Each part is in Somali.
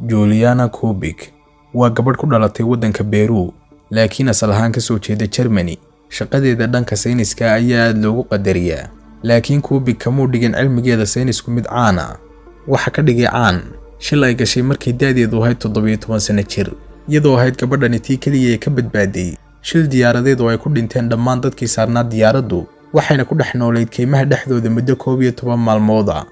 Juliana Kubik waa gabadh ku dhalatay waddanka Peru laakiin asal ahaan ka soo jeeda Germany. Shaqadeeda dhanka sayniska ayaa aad loogu qadariyaa, laakiin Kubik kama dhigin cilmigeeda saynisku mid caan ah. Waxa ka dhigay caan shil ay gashay markii da'deedu ahayd 17 sano jir, iyadoo ahayd gabadhani tii kaliya ee ka badbaaday shil diyaaradeed oo ay ku dhinteen dhammaan dadkii saarnaa diyaaraddu, waxayna ku dhex noolayd keymaha dhexdooda muddo 11 maalmood ah.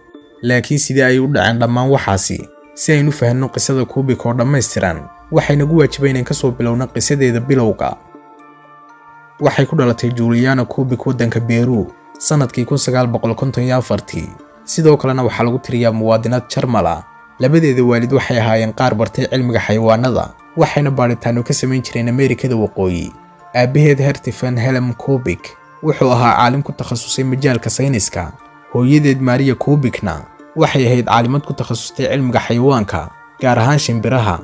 Laakiin sidee ay u dhaceen dhammaan waxaasi? Si aynu fahanno qisada Kubik oo dhammaystiran, waxay nagu waajibayeen in ka soo bilowno qisadeeda bilowga. Waxay ku dhalatay Juliana Kubik waddanka Peru sanadkii 1954, sidoo kalena waxaa lagu tiriyaa muwaadinad Jarmal ah. Labadeeda waalid waxay ahaayeen qaar bartay cilmiga xayawaanada, waxayna baaritaano ka samayn jireen Ameerikada Waqooyi. Aabaheed Hertifen Helm Kubik wuxuu ahaa caalim ku takhasusay majaalka sayniska. Hooyadeed Maria Kubikna waxay ahayd caalimad ku takhasustay cilmiga xayawaanka, gaar ahaan shimbiraha.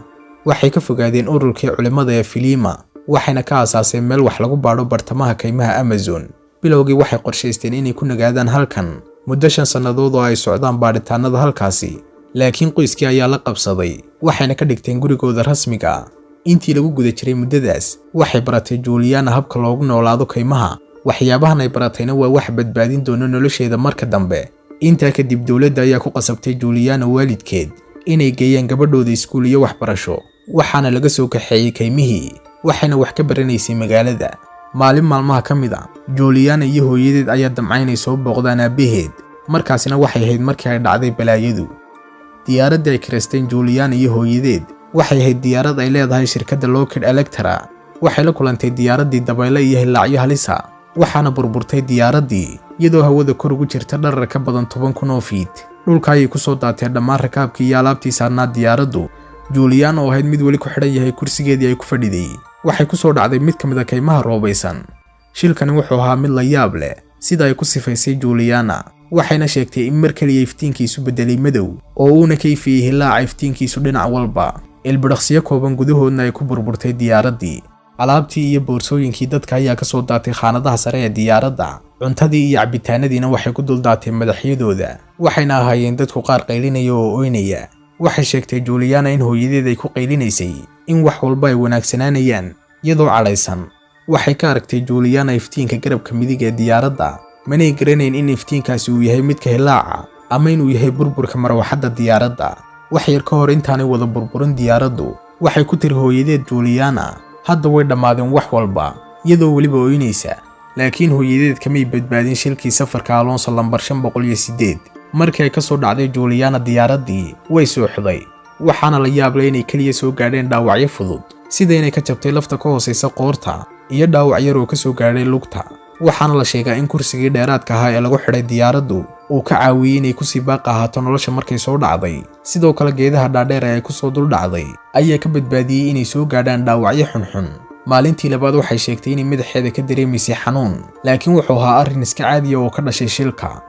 Waxay ka fogaadeen ururkii culimada ee Filima, waxayna ka aasaaseen meel wax lagu baadho bartamaha kaymaha Amazon. Bilowgii waxay qorshaysteen inay ku nagaadaan halkan muddo 5 sannadood oo ay socdaan baadhitaanada halkaasi, laakiin qoyskii ayaa la qabsaday, waxayna ka dhigteen gurigooda rasmiga ah. Intii lagu guda jiray muddadaas, waxay baratay Juliana habka loogu noolaado kaymaha. Waxyaabahan ay baratayna waa wax badbaadin doona nolosheeda marka dambe. Intaa kadib dawladda ayaa ku qasabtay Juliana waalidkeed inay geeyaan gabadhooda iskuul iyo waxbarasho, waxaana laga soo kaxeeyay kaymihii, waxayna wax ka baranaysay magaalada. Maalin maalmaha ka mid ah, Juliana iyo hooyadeed ayaa damcaynay soo booqdaan aabaheed, markaasina waxay ahayd markii ay dhacday balaayadu. Diyaaradda ay kireysteen Juliana iyo hooyadeed waxay ahayd diyaarad ay leedahay shirkadda Lockheed Electra. Waxay la kulantay diyaaraddii dabayle iyo hilaacyo halis ah, waxaana burburtay diyaaraddii iyadoo hawada kor ugu jirta dharar ka badan 10,000 oo fiit. Dhulka ayay ku soo daateen dhammaan rakaabkii iyo alaabtii saarnaa diyaaraddu. Juliana oo ahayd mid weli ku xidhan yahay kursigeedii ay ku fadhiday, waxay ku soo dhacday mid ka mid ah kaymaha roobaysan. Shilkani wuxuu ahaa mid la yaab leh, sida ay ku sifaysay Juliana. Waxayna sheegtay in mar kaliya iftiinkiisu bedelay madow oo uuna ka ifiyay hilaaca iftiinkiisu dhinac walba. Ilbiriqsiyo kooban gudahoodna ay ku burburtay diyaaraddii. Alaabtii iyo boorsooyinkii dadka ayaa ka soo daatay khaanadaha sare ee diyaaradda. Cuntadii iyo cabitaanadiina waxay ku dul daateen madaxyadooda, waxayna ahaayeen dadku qaar qaylinaya oo oynaya. Waxay sheegtay Juliana in hooyadeed ay ku qaylinaysay in wax walba ay wanaagsanaanayaan, iyadoo cadhaysan. Waxay ka aragtay Juliana iftiinka garabka midig ee diyaaradda, manay garanayn in iftiinkaasi uu yahay midka hilaaca ama inuu yahay burburka marwaxadda diyaaradda. Wax yar ka hor intaanay wada burburin diyaaraddu, waxay ku tiri hooyadeed Juliana, hadda way dhammaadeen wax walba, iyadoo weliba oynaysa. Laakiin hooyadeed kamay badbaadin shilkii safarka Alonso lambar 508. Markii ay ka soo dhacday Juliana diyaaraddii, way suuxday, waxaana la yaab leh inay kaliya soo gaadheen dhaawacyo fudud, sida inay ka jabtay lafta ka hooseysa qoorta iyo dhaawac yar oo ka soo gaadhay lugta. Waxaana la sheegaa in kursigii dheeraadka ahaa ee lagu xidhay diyaaraddu uu ka caawiyay inay ku sii baaq ahaato nolosha markay soo dhacday. Sidoo kale geedaha dhaadheer ee ay ku soo dul dhacday ayaa ka badbaadiyay inay soo gaadhaan dhaawacyo xunxun. Maalintii labaad waxay sheegtay inay madaxeeda ka dareemaysay xanuun, laakiin wuxuu ahaa arrin iska caadi ah oo ka dhashay shilka.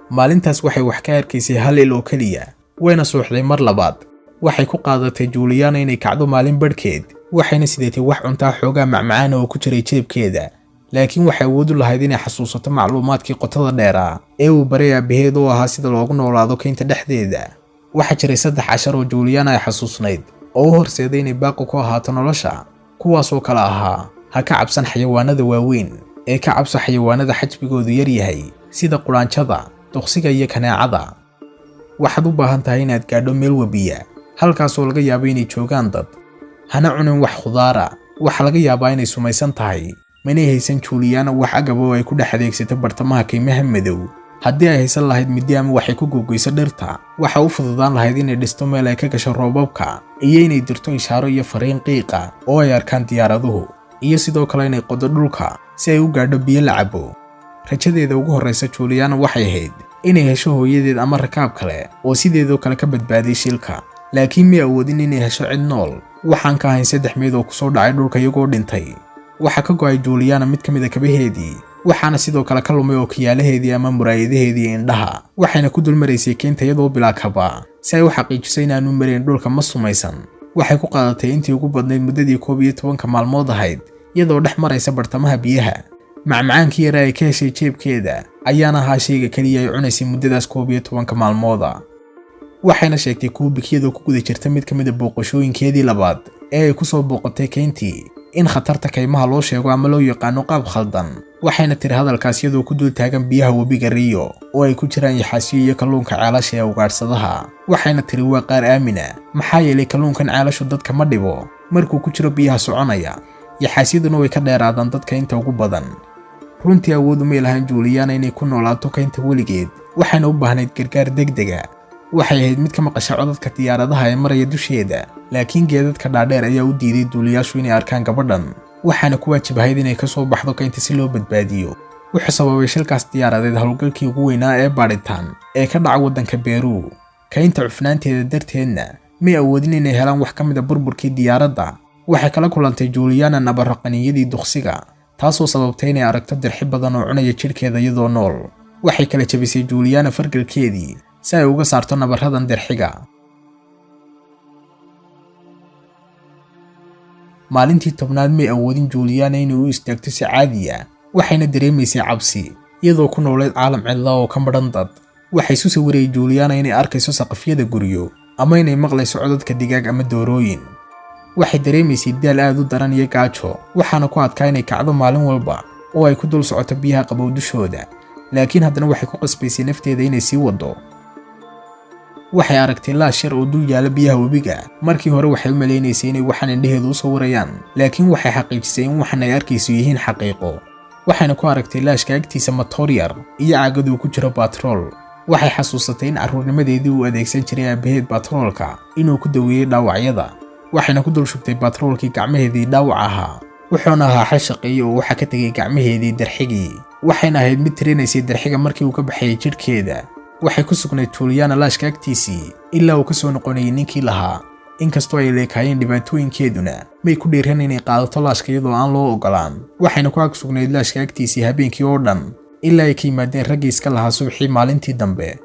Maalintaas waxay wax ka arkaysay hal il oo kaliya, wayna suuxday mar labaad. Waxay ku qaadatay Juliana inay kacdo maalin badhkeed, waxayna sideetay wax cuntaa xoogaa macmacaan oo ku jiray jeebkeeda. Laakiin waxay awood u lahayd inay xasuusato macluumaadkii qotada dheeraa ee uu baray aabaheed oo ahaa sida loogu noolaado kaynta dhexdeeda. Waxaa jiray 3 cashar oo Juliana ay xasuusnayd oo u horseeday inay baaqo ku ahaato nolosha, kuwaasoo kala ahaa: ha ka cabsan xayawaanada waaweyn, ee ka cabso xayawaanada xajmigoodu yar yahay sida quraanjada, duqsiga iyo kaneecada. Waxaad u baahan tahay inaad gaadho meel webiya, halkaasoo laga yaabo inay joogaan dad. Hana cunin wax khudaara, waxa laga yaabaa inay sumaysan tahay. Manay haysan Juliana wax agab oo ay ku dhex adeegsato bartamaha kaymaha madow. Haddii ay haysan lahayd midi ama waxay ku googayso dhirta, waxa u fududaan lahayd inay dhisto meel ay ka gasho roobabka, iyo inay dirto ishaaro iyo fariin qiiqa oo ay arkaan diyaaraduhu, iyo sidoo kale inay qodo dhulka si ay u gaadho biyo la cabo. Rajadeeda ugu horreysa Juliana waxay ahayd inay hesho hooyadeed ama rakaab kale oo sideedoo kale ka badbaaday shilka, laakiin ma awoodin inay hesho cid nool. Waxaan ka ahayn 3 meed oo ku soo dhacay dhulka iyagoo dhintay. Waxa ka go'ay Juliana mid ka mid ah kabaheedii, waxaana sidoo kale ka lumay ookiyaalaheedii ama muraayadaheedii indhaha. Waxayna ku dul maraysay keynta iyadoo bilaa kaba si ay u xaqiijiso inaanu marin dhulka ma sumaysan. Waxay ku qaadatay intii ugu badnayd muddadii 11 maalmood ahayd, iyadoo dhex maraysa bartamaha biyaha. Macmacaankii yar ay ka heshay jeebkeeda ayaana ahaa shayga kaliya ay cunaysay muddadaas 11 maalmood ah. waxayna sheegtay Kubik iyadoo ku guda jirta mid ka mid ah booqashooyinkeedii labaad ee ay ku soo booqatay keyntii in khatarta kaymaha loo sheego ama loo yaqaano qaab khaldan. waxayna tiri hadalkaas iyadoo ku dul taagan biyaha webiga Rio oo ay ku jiraan yaxaasiyo iyo kalluunka ceelasha ee ugaadhsadaha. waxayna tiri waa qaar aamina maxaa yeelay kalluunkan ceelashu dadka ma dhibo markuu ku jiro biyaha soconaya, yaxaasiyaduna way ka dheeraadaan dadka inta ugu badan. runtii awood uma lahayn Juliana inay ku noolaato keynta weligeed, waxayna u baahnayd gargaar degdega. waxay ahayd mid ka maqasha codadka diyaaradaha ee maraya dusheeda, laakiin geedadka dhaadheer ayaa u diiday duuliyaashu inay arkaan gabadhan, waxaana ku waajibahayd inay ka soo baxdo keynta si loo badbaadiyo. wuxuu sababay shilkaas diyaaradeed howlgalkii ugu weynaa ee baadhitaan ee ka dhaca waddanka Peru. keynta cufnaanteeda darteedna may awoodin inay helaan wax ka mid ah burburkii diyaaradda. waxay kala kulantay Juliana nabarraqaniyadii duqsiga, taasoo sababtay inay aragto dirxi badan oo cunaya jidhkeeda iyadoo nool. waxay kala jabisay Juliana fargalkeedii si ay uga saarto nabarradan dirxiga. maalintii tobnaad may awoodin Juliana inay u istaagto si caadi ah, waxayna dareemaysay cabsi iyadoo ku nooleed caalam cidla oo ka madhan dad. waxay isu sawirayay Juliana inay arkayso saqafyada guryo ama inay maqlayso codadka digaag ama doorooyin. waxay dareemaysay daal aad u daran iyo gaajo, waxaana ku adkaa inay kacdo maalin walba oo ay ku dul socoto biyaha qabow dushooda, laakiin haddana waxay ku qasbaysay nafteeda inay sii wado. waxay aragtay laash yar oo dul yaala biyaha webiga. markii hore waxay u maleynaysay inay waxaan indhaheedu u sawirayaan, laakiin waxay xaqiijisay in waxan ay arkayso yihiin xaqiiqo. waxayna ku aragtay laashka agtiisa matoor yar iyo caagadu ku jiro batrool. waxay xasuusatay in carruurnimadeedii uu adeegsan jiray aabaheed batroolka inuu ku daweeyey dhaawacyada. waxayna ku dul shubtay batroolkii gacmaheedii dhaawac ahaa, wuxuuna ahaa xal shaqeeye oo waxa ka tegay gacmaheedii darxigii. waxayna ahayd mid tirinaysay darxiga markii uu ka baxayay jidhkeeda. waxay ku sugnayd Juliana laashka agtiisii ilaa uu ka soo noqonayay ninkii lahaa. inkastoo ay leekaayeen dhibaatooyinkeeduna may ku dhiiran inay qaadato laashka iyadoo aan loo ogolaan. waxayna ku ag sugnayd laashka agtiisii habeenkii oo dhan ilaa ay ka yimaadeen raggii iska lahaa subaxii maalintii dambe.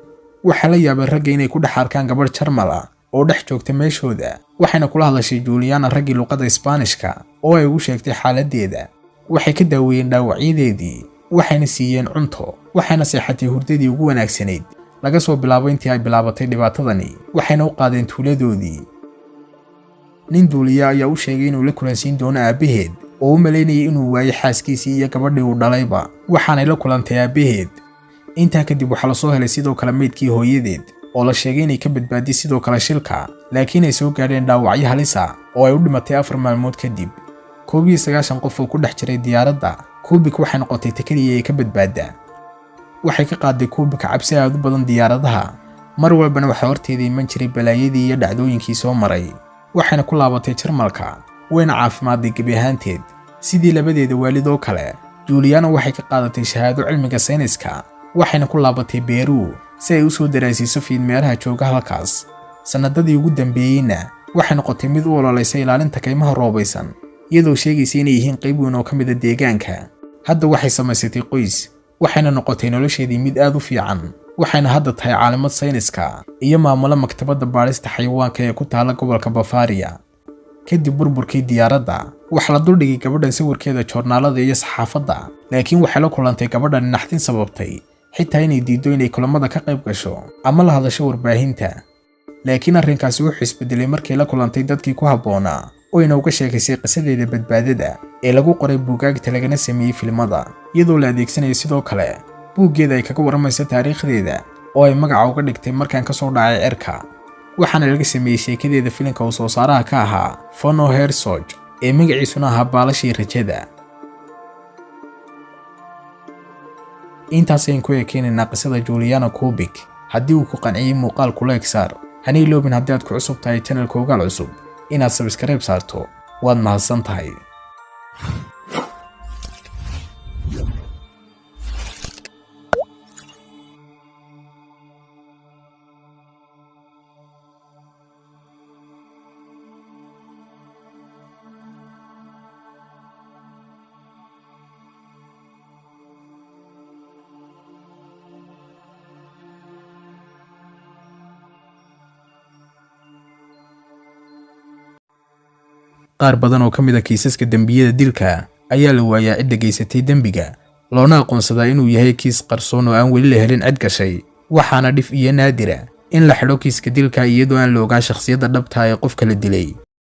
waxaa la yaabay ragga inay ku dhex arkaan gabadh Jarmal ah oo dhex joogta meeshooda. waxayna kula hadlashay Juliana raggii luqadda Isbaanishka oo ay ugu sheegtay xaaladdeeda. waxay ka daaweeyeen dhaawacyadeedii, waxayna siiyeen cunto, waxayna seexatay hurdadii ugu wanaagsanayd laga soo bilaabo intii ay bilaabatay dhibaatadani. waxayna u qaadeen tuuladoodii. nin duuliya ayaa u sheegay inuu la kulansiin doono aabaheed oo u malaynayay inuu waayay xaaskiisii iyo gabadhii uu dhalayba, waxaanay la kulantay aabaheed. intaa kadib waxaa la soo helay sidoo kale meydkii hooyadeed oo la sheegay inay ka badbaadiyay sidoo kale shilka, laakiin ay soo gaadheen dhaawacyo halis ah oo ay u dhimatay 4 maalmood kadib. 91 qof oo ku dhex jiray diyaaradda, Kubik waxay noqotay ta kaliya ee ka badbaada. waxay ka qaaday Kubik cabsi aad u badan diyaaradaha, mar walbana waxa horteeda iman jiray balaayadii iyo dhacdooyinkii soo maray. waxayna ku laabatay Jarmalka, wayna caafimaadday gebi ahaanteed sidii labadeeda waalid oo kale. Juliana waxay ka qaadatay shahaado cilmiga sayniska, waxayna ku laabatay Peru si ay u soo daraasiiso fiidmeeraha jooga halkaas. sanadadii ugu dambeeyeyna waxay noqotay mid u ololeysay ilaalinta kaymaha roobaysan, iyadoo sheegaysay inay yihiin qayb weyn oo ka mid ah deegaanka. hadda waxay samaysatay qoys, waxayna noqotay nolosheedii mid aad u fiican. waxayna hadda tahay caalimad sayniska iyo maamula maktabadda baadhista xayawaanka ee ku taala gobolka Bavaria. kadib burburkii diyaaradda, waxa la duldhigay gabadhan sawirkeeda joornaalada iyo saxaafadda, laakiin waxay la kulantay gabadhan naxdin sababtay xitaa inay diido inay kulamada ka qayb gasho ama la hadasho warbaahinta. laakiin arrinkaasi wuxuu isbedelay markii la kulantay dadkii ku habboonaa oo ina uga sheekaysay qisadeeda badbaadada ee lagu qoray buugaagta lagana sameeyey filimada, iyadoo la adeegsanayay sidoo kale buuggeeda ay kaga waramayso taariikhdeeda oo ay magaca uga dhigtay markaan ka soo dhacay cirka. waxaana laga sameeyey sheekadeeda filimka uu soo saaraha ka ahaa Fono Herzog ee magaciisuna ahaa Baalashii Rajada. intaas ayaan ku ekeynayna qisada Juliana Kubik. haddii uu ku qanciyay muuqaalku like saar, hana iloobin haddii aad ku cusub tahay channelka Ogaal Cusub inaad subscribe saarto. waad mahadsan tahay. qaar badan oo ka mid ah kiisaska dambiyada dilka ayaa la waayaa cidda geysatay dembiga, loona aqoonsadaa inuu yahay kiis qarsoon oo aan weli la helin cid gashay. waxaana dhif iyo naadira in la xidho kiiska dilka iyadoo aan la ogaan shakhsiyadda dhabta ah ee qofka la dilay.